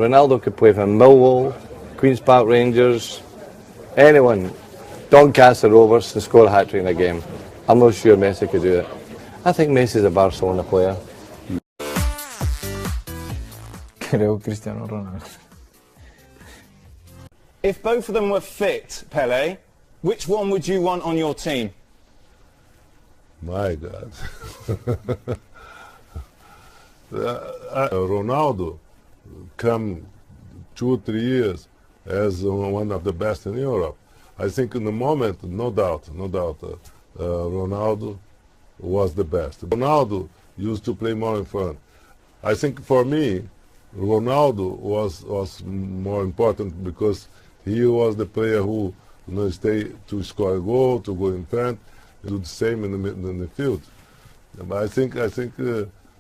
Ronaldo could play for Millwall, Queen's Park Rangers, anyone, Doncaster Rovers, and score a hat-trick in a game. I'm not sure Messi could do it. I think Messi's a Barcelona player. Creo Cristiano Ronaldo. If both of them were fit, Pele, which one would you want on your team? My God. Ronaldo come 2 or 3 years as one of the best in Europe. I think in the moment, no doubt, Ronaldo was the best. Ronaldo used to play more in front. I think for me, Ronaldo was more important because he was the player who stay to score a goal, to go in front, do the same in the field. But I think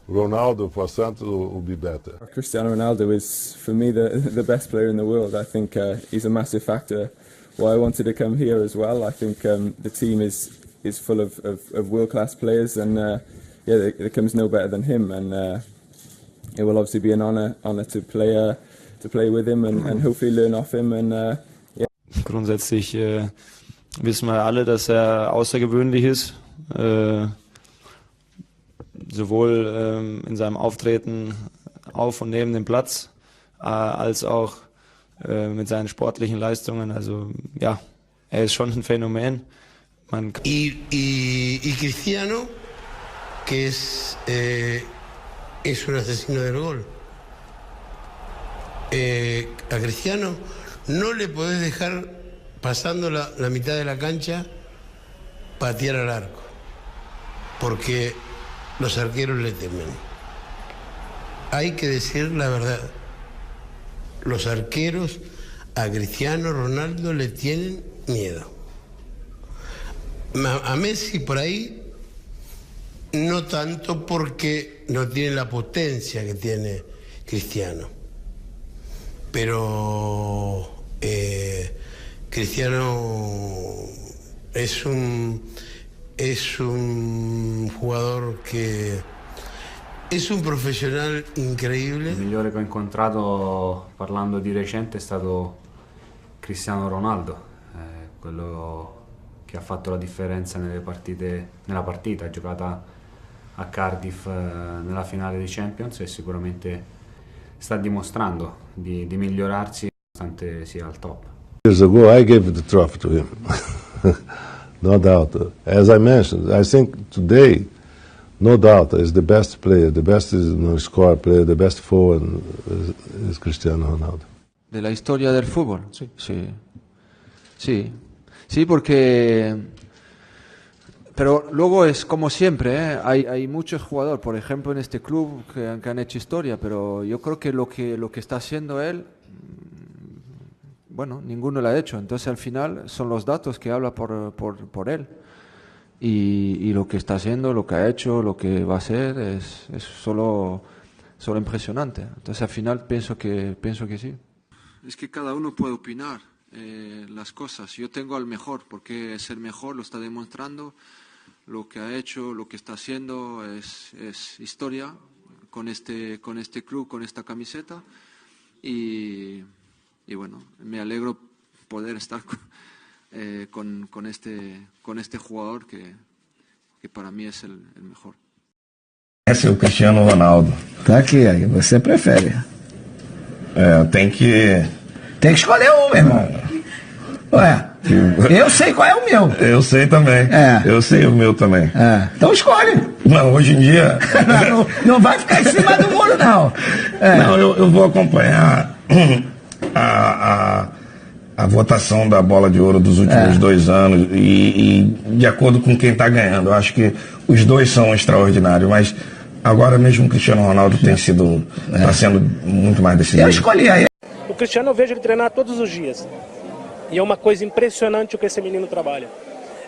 Ronaldo for Santos will be better. Cristiano Ronaldo is, for me, the best player in the world. I think he's a massive factor why I wanted to come here as well. I think the team is full of world-class players, and yeah, there comes no better than him. And it will obviously be an honor to play with him and hopefully learn off him. And yeah. Grundsätzlich wissen wir alle, dass er außergewöhnlich ist. Sowohl in seinem Auftreten auf und neben dem Platz, als auch mit seinen sportlichen Leistungen. Also ja, er ist schon ein Phänomen. Y Cristiano, que es un asesino del gol. A Cristiano no le podés dejar pasando la mitad de la cancha patear al arco, porque los arqueros le temen. Hay que decir la verdad. Los arqueros a Cristiano Ronaldo le tienen miedo. A Messi por ahí no tanto, porque no tiene la potencia que tiene Cristiano. Pero Cristiano es un jugador che è un professional incredibile. Il migliore che ho incontrato parlando di recente è stato Cristiano Ronaldo, quello che ha fatto la differenza nella partita, ha giocato a Cardiff nella finale di Champions e sicuramente sta dimostrando di migliorarsi nonostante sia al top. Years ago I gave the trophy to him. No doubt. As I mentioned, I think today, no doubt, is the best player, the best score player, the best forward is Cristiano Ronaldo. ¿De la historia del fútbol? Sí, porque... Pero luego es como siempre, hay muchos jugadores, por ejemplo en este club que han hecho historia, pero yo creo que lo que está haciendo él, bueno, ninguno lo ha hecho. Entonces al final son los datos que hablan por él. Y lo que está haciendo, lo que ha hecho, lo que va a hacer es solo impresionante. Entonces al final pienso que sí. Es que cada uno puede opinar las cosas. Yo tengo al mejor, porque es el mejor, lo está demostrando. Lo que ha hecho, lo que está haciendo es historia con este club, con esta camiseta. Y bueno, me alegro poder estar con este jugador que para mí es el mejor. Esse é o Cristiano Ronaldo. Tá aqui, aí você prefere. Tem que escolher um, meu irmão. Ué, eu sei qual é o meu. Eu sei também. Eu sei o meu também. Então escolhe. Não, hoje em dia... não vai ficar em cima do muro, não. Não, eu vou acompanhar a votação da bola de ouro dos últimos 2 anos e de acordo com quem está ganhando. Eu acho que os dois são extraordinários, mas agora mesmo o Cristiano Ronaldo está sendo muito mais decisivo. Eu escolhi aí. O Cristiano, eu vejo ele treinar todos os dias. E é uma coisa impressionante o que esse menino trabalha.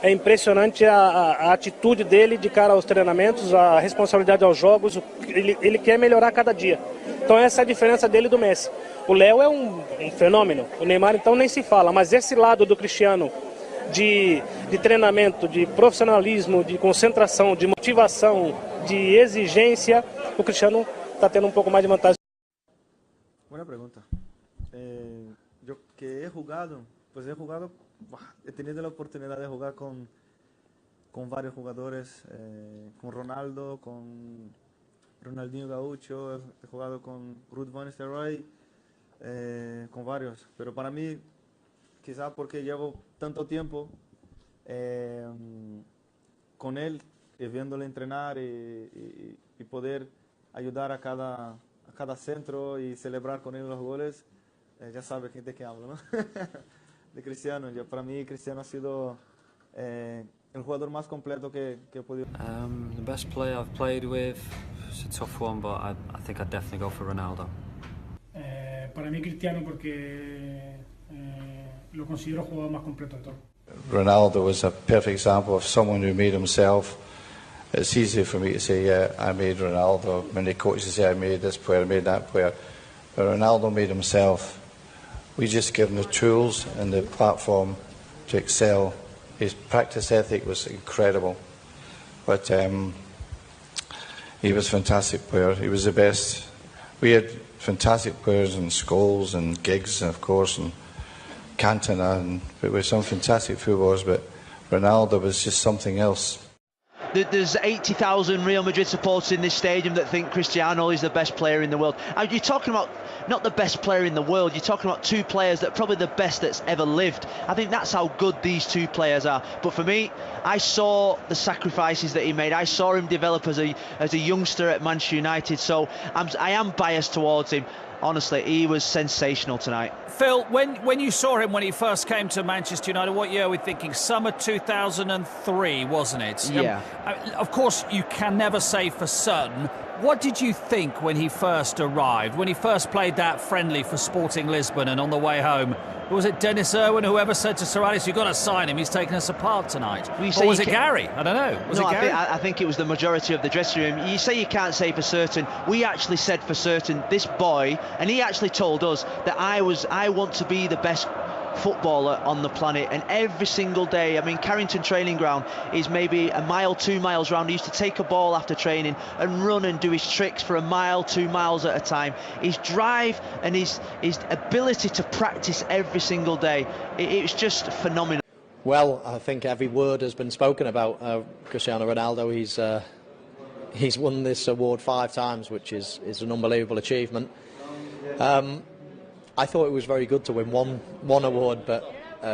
É impressionante a atitude dele de cara aos treinamentos, a responsabilidade aos jogos. Ele quer melhorar cada dia. Então essa é a diferença dele do Messi. O Léo é um fenômeno, o Neymar então nem se fala, mas esse lado do Cristiano de treinamento, de profissionalismo, de concentração, de motivação, de exigência, o Cristiano está tendo um pouco mais de vantagem. Buena pregunta. Yo que he jugado, he tenido la oportunidad de jugar con varios jugadores, con Ronaldo, con Ronaldinho Gaucho, he jugado con Ruud van Nistelrooy, con varios. Pero para mí, quizá porque llevo tanto tiempo con él, viéndole entrenar y poder ayudar a cada centro y celebrar con él los goles, ya sabe de qué hablo, ¿no? De Cristiano. Para mí Cristiano ha sido el jugador más completo que he podido. The best player I've played with, it's a tough one, but I think I'd definitely go for Ronaldo. Para mí Cristiano porque lo considero el jugador más completo de todos. Ronaldo was a perfect example of someone who made himself. It's easy for me to say, yeah, I made Ronaldo. Many coaches say I made this player, I made that player. But Ronaldo made himself. We just give him the tools and the platform to excel. His practice ethic was incredible. But he was a fantastic player. He was the best. We had fantastic players in Scholes and Giggs, of course, and Cantona, and we were some fantastic footballers, but Ronaldo was just something else. There's 80,000 Real Madrid supporters in this stadium that think Cristiano is the best player in the world. You're talking about not the best player in the world, you're talking about two players that are probably the best that's ever lived. I think that's how good these two players are. But for me, I saw the sacrifices that he made. I saw him develop as a youngster at Manchester United, so I am biased towards him. Honestly, he was sensational tonight. Phil, when you saw him when he first came to Manchester United, what year were we thinking? Summer 2003, wasn't it? Yeah. Of course, you can never say for certain. What did you think when he first arrived, when he first played that friendly for Sporting Lisbon and on the way home? Was it Dennis Irwin, whoever said to Sir Alex, you've got to sign him, he's taken us apart tonight? Or was it Gary? I don't know. Was it Gary? I think it was the majority of the dressing room. You say you can't say for certain. We actually said for certain, this boy, and he actually told us that I want to be the best footballer on the planet, and every single day, I mean, Carrington training ground is maybe a mile, 2 miles round. He used to take a ball after training and run and do his tricks for a mile, 2 miles at a time. His drive and his ability to practice every single day, it's just phenomenal. Well, I think every word has been spoken about Cristiano Ronaldo. He's won this award 5 times, which is an unbelievable achievement. I thought it was very good to win one award, but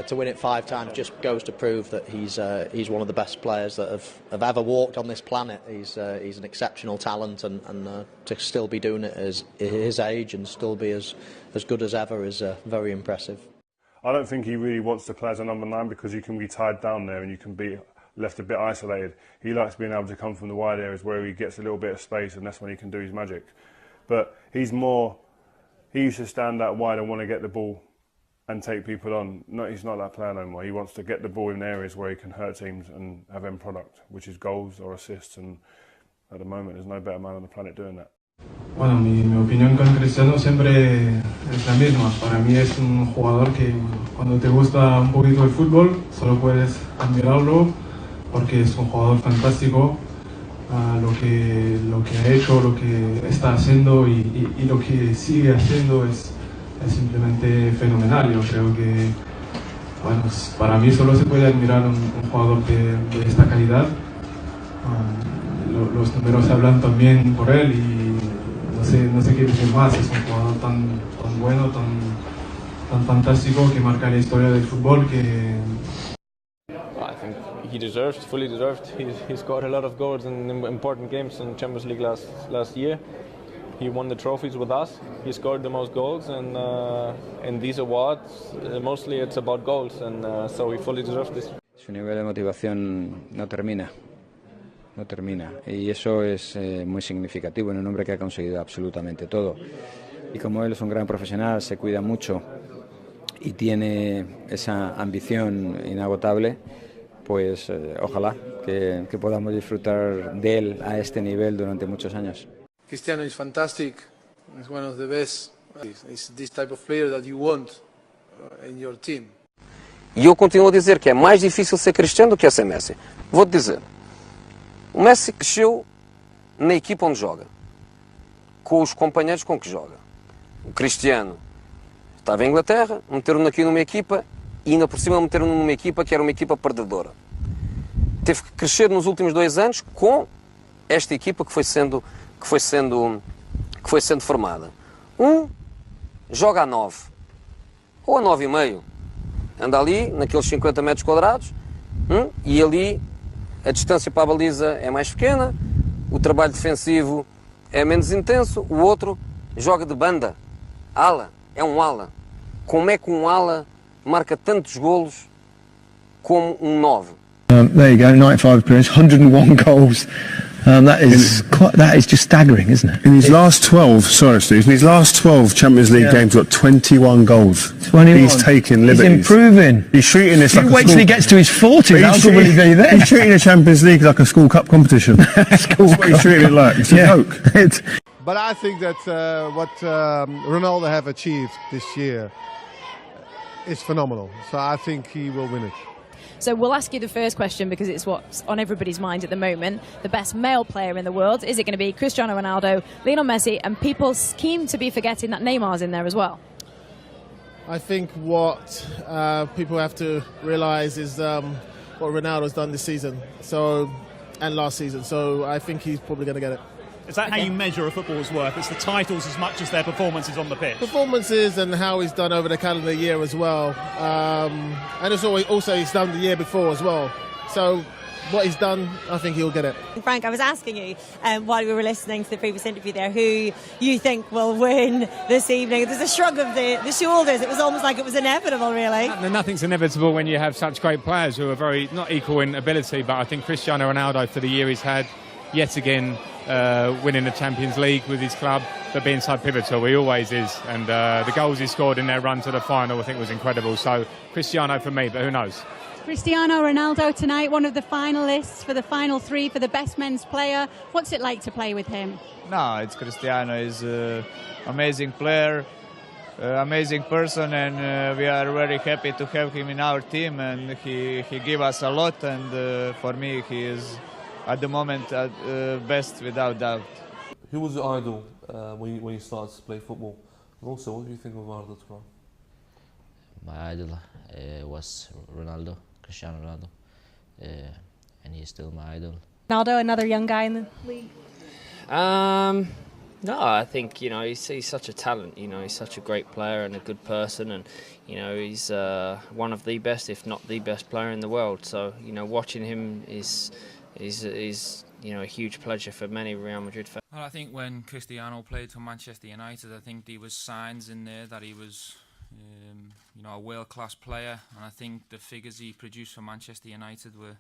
to win it 5 times just goes to prove that he's one of the best players that have ever walked on this planet. He's an exceptional talent, and to still be doing it at his age and still be as good as ever is very impressive. I don't think he really wants to play as a number 9 because you can be tied down there and you can be left a bit isolated. He likes being able to come from the wide areas where he gets a little bit of space, and that's when he can do his magic. But he used to stand out wide and want to get the ball and take people on. He's not that player no more. He wants to get the ball in areas where he can hurt teams and have end product, which is goals or assists, and at the moment there's no better man on the planet doing that. Bueno, mi opinión con Cristiano siempre es la misma. Para mí es un jugador que cuando te gusta un poquito el fútbol solo puedes admirarlo porque es un jugador fantástico. Lo que ha hecho, lo que está haciendo y lo que sigue haciendo es simplemente fenomenal. Yo creo que bueno, para mí solo se puede admirar un jugador de esta calidad. Los números hablan también por él y no sé qué decir más. Es un jugador tan bueno, tan fantástico que marca la historia del fútbol que... I think he fully deserved. He scored a lot of goals in important games in Champions League last year. He won the trophies with us. He scored the most goals, and in these awards, mostly it's about goals, and so he fully deserves this. Su nivel de motivación no termina, y eso es muy significativo en un hombre que ha conseguido absolutamente todo. Y como él es un gran profesional, se cuida mucho y tiene esa ambición inagotable, pues ojalá que podamos disfrutar de él a este nivel durante muchos años. Cristiano is fantastic. He's one of the best. He's this type of player that you want in your team. E eu continuo a dizer que é mais difícil ser Cristiano do que ser Messi. Vou-te dizer. O Messi cresceu na equipa onde joga, com os companheiros com que joga. o Cristiano estava em Inglaterra, meteram-no aqui numa equipa e ainda por cima meteram-no numa equipa que era uma equipa perdedora. Teve que crescer nos últimos 2 anos com esta equipa que foi sendo formada. Joga a 9 ou a 9,5. Anda ali naqueles 50 metros quadrados e ali a distância para a baliza é mais pequena, o trabalho defensivo é menos intenso, o outro joga de banda, ala, é um ala. Como é que um ala marca tantos golos como um 9? There you go, 95 appearances, 101 goals. That is just staggering, isn't it? In his last 12, sorry Steve, in his last 12 Champions League games, got 21 goals. 21. He's taking liberties. He's improving. He's treating this like wait till he gets to his 40s, how good will he be then? He's treating the Champions League like a school cup competition. That's what he's treating it like. It's a joke. But I think that what Ronaldo have achieved this year is phenomenal. So I think he will win it. So we'll ask you the first question because it's what's on everybody's mind at the moment. The best male player in the world, is it going to be Cristiano Ronaldo, Lionel Messi, and people seem to be forgetting that Neymar's in there as well? I think what people have to realise is what Ronaldo's done this season and last season. So I think he's probably going to get it. Is that how you measure a footballer's worth? It's the titles as much as their performances on the pitch? Performances and how he's done over the calendar year as well. And it's also he's done the year before as well. So what he's done, I think he'll get it. Frank, I was asking you while we were listening to the previous interview there who you think will win this evening. There's a shrug of the shoulders. It was almost like it was inevitable, really. Nothing's inevitable when you have such great players who are very, not equal in ability, but I think Cristiano Ronaldo, for the year he's had, yet again winning the Champions League with his club, but being so pivotal, he always is. And the goals he scored in their run to the final, I think, was incredible. So Cristiano for me, but who knows? Cristiano Ronaldo tonight, one of the finalists for the final 3 for the best men's player. What's it like to play with him? No, it's Cristiano. He's an amazing player, amazing person, and we are very happy to have him in our team. And he gave us a lot, and for me, he is at the moment best without doubt. Who was your idol when you started to play football? And also, what do you think of Arda Turan? My idol was Ronaldo, Cristiano Ronaldo, and he's still my idol. Ronaldo, another young guy in the league? No, I think he's such a talent. He's such a great player and a good person, and he's one of the best, if not the best player in the world. So watching him is a huge pleasure for many Real Madrid fans. Well, I think when Cristiano played for Manchester United, I think there was signs in there that he was a world-class player, and I think the figures he produced for Manchester United were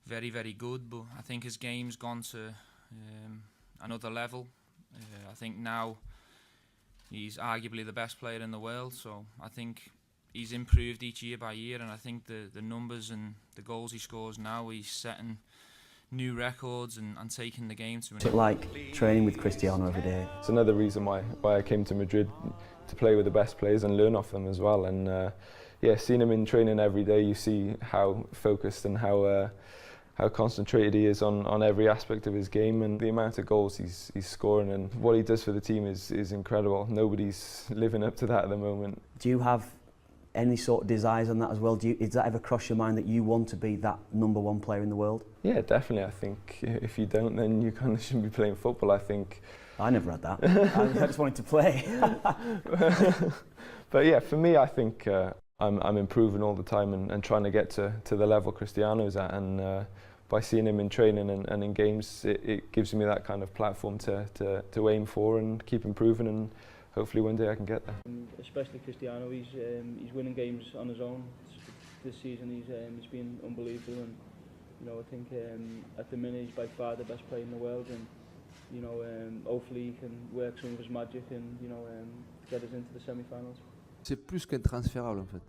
very, very good. But I think his game's gone to another level. I think now he's arguably the best player in the world, so I think he's improved each year by year, and I think the numbers and the goals he scores now, he's setting new records and taking the game to. What's it like training with Cristiano every day? It's another reason why I came to Madrid, to play with the best players and learn off them as well. And seeing him in training every day, you see how focused and how concentrated he is on every aspect of his game, and the amount of goals he's scoring and what he does for the team is incredible. Nobody's living up to that at the moment. Do you have any sort of desires on that as well? Does that ever cross your mind that you want to be that #1 player in the world? Yeah, definitely. I think if you don't, then you kind of shouldn't be playing football. I think. I never had that. I just wanted to play. But yeah, for me, I think I'm improving all the time and trying to get to the level Cristiano's at, and by seeing him in training and in games, it gives me that kind of platform to aim for and keep improving, and hopefully one day I can get there. Especially Cristiano, he's winning games on his own. This season he's been unbelievable, and I think at the minute he's by far the best player in the world, and hopefully he can work some of his magic and get us into the semi-finals. C'est plus qu'intransférable en fait.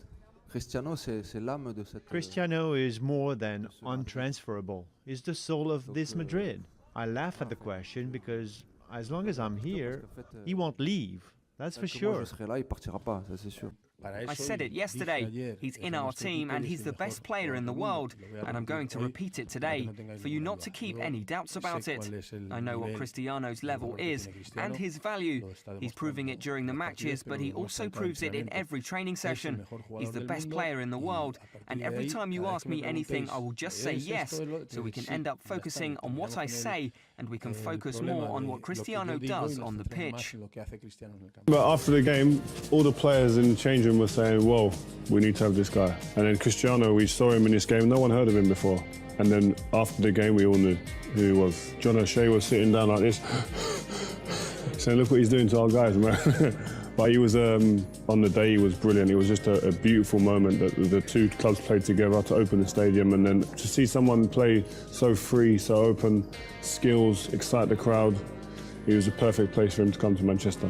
Cristiano, c'est l'âme de cette. Cristiano is more than untransferable. He's the soul of this Madrid. I laugh at the question because as long as I'm here, he won't leave. That's for sure. Moi, je serai là, il partira pas, ça c'est sûr. I said it yesterday, he's in our team and he's the best player in the world, and I'm going to repeat it today, for you not to keep any doubts about it. I know what Cristiano's level is, and his value. He's proving it during the matches, but he also proves it in every training session. He's the best player in the world, and every time you ask me anything, I will just say yes, so we can end up focusing on what I say, and we can focus more on what Cristiano does on the pitch. But after the game, all the players in the change room were saying, whoa, we need to have this guy. And then Cristiano, we saw him in this game, no one heard of him before. And then after the game, we all knew who he was. John O'Shea was sitting down like this, saying, look what he's doing to our guys, man. But he was, on the day, he was brilliant. It was just a beautiful moment that the two clubs played together to open the stadium, and then to see someone play so free, so open, skills, excite the crowd. It was a perfect place for him to come to Manchester.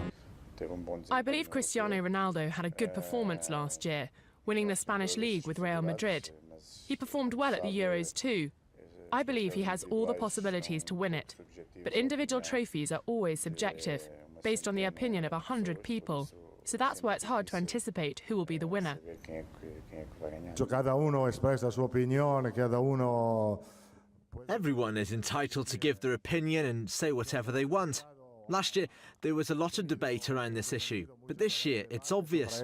I believe Cristiano Ronaldo had a good performance last year, winning the Spanish League with Real Madrid. He performed well at the Euros too. I believe he has all the possibilities to win it. But individual trophies are always subjective, based on the opinion of 100 people. So that's why it's hard to anticipate who will be the winner. Everyone is entitled to give their opinion and say whatever they want. Last year, there was a lot of debate around this issue, but this year, it's obvious.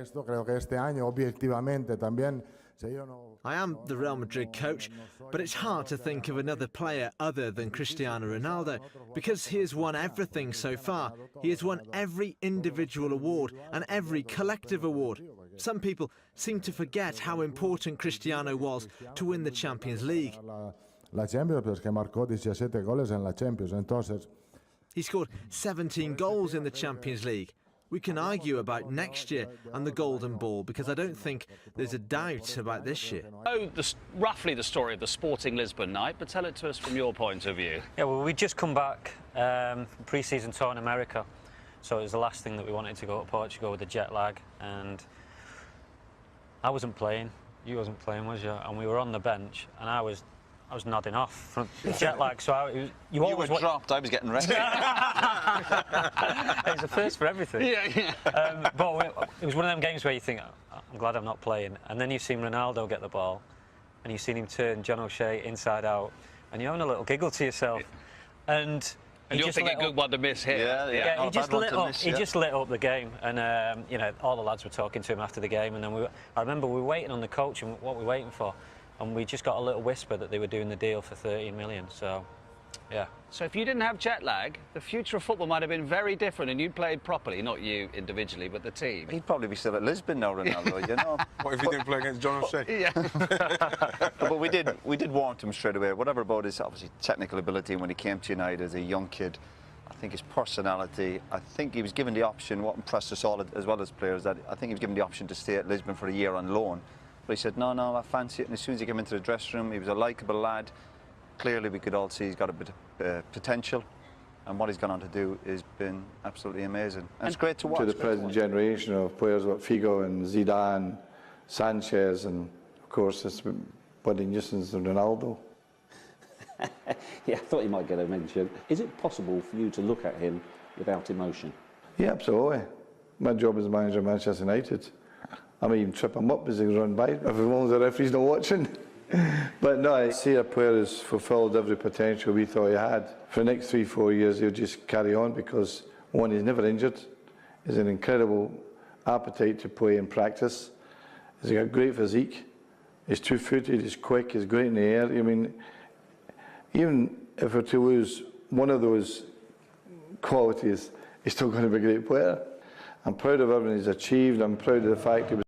I am the Real Madrid coach, but it's hard to think of another player other than Cristiano Ronaldo, because he has won everything so far. He has won every individual award and every collective award. Some people seem to forget how important Cristiano was to win the Champions League. He scored 17 goals in the Champions League. We can argue about next year and the Golden Ball, because I don't think there's a doubt about this year. Oh, roughly the story of the Sporting Lisbon night, but tell it to us from your point of view. Yeah, well, we'd just come back from pre-season tour in America, so it was the last thing that we wanted to go to Portugal with the jet lag, and I wasn't playing, you wasn't playing, was you? And we were on the bench, and I was nodding off from the jet lag, so you were dropped, I was getting ready. It's a first for everything. Yeah. But it was one of them games where you think, I'm glad I'm not playing, and then you've seen Ronaldo get the ball, and you've seen him turn John O'Shea inside out, and you're having a little giggle to yourself. And you're thinking, good one to miss here. Yeah, he just lit up the game, and you know, all the lads were talking to him after the game, and then I remember we were waiting on the coach, and what we were waiting for. And we just got a little whisper that they were doing the deal for 13 million, so, yeah. So if you didn't have jet lag, the future of football might have been very different, and you'd played properly, not you individually, but the team. He'd probably be still at Lisbon now, Ronaldo, you know. What if he didn't play against John O'Shea? Yeah. But we did warrant him straight away. Whatever about his, obviously, technical ability when he came to United as a young kid, I think his personality, I think he was given the option, what impressed us all as well as players, that I think he was given the option to stay at Lisbon for a year on loan. But he said, no, I fancy it. And as soon as he came into the dressing room, he was a likeable lad. Clearly, we could all see he's got a bit of potential. And what he's gone on to do has been absolutely amazing. And it's great to watch. To the present generation of players like Figo and Zidane, Sanchez, and of course, it's budding nuisance and Ronaldo. Yeah, I thought you might get a mention. Is it possible for you to look at him without emotion? Yeah, absolutely. My job as manager of Manchester United. I might even trip him up as he run by, if as long as the referee's not watching. But no, I see a player has fulfilled every potential we thought he had. For the next 3-4 years, he'll just carry on because, one, he's never injured. He's an incredible appetite to play and practice. He's got great physique. He's two-footed, he's quick, he's great in the air. I mean, even if we're to lose one of those qualities, he's still going to be a great player. I'm proud of everything he's achieved. I'm proud of the fact he was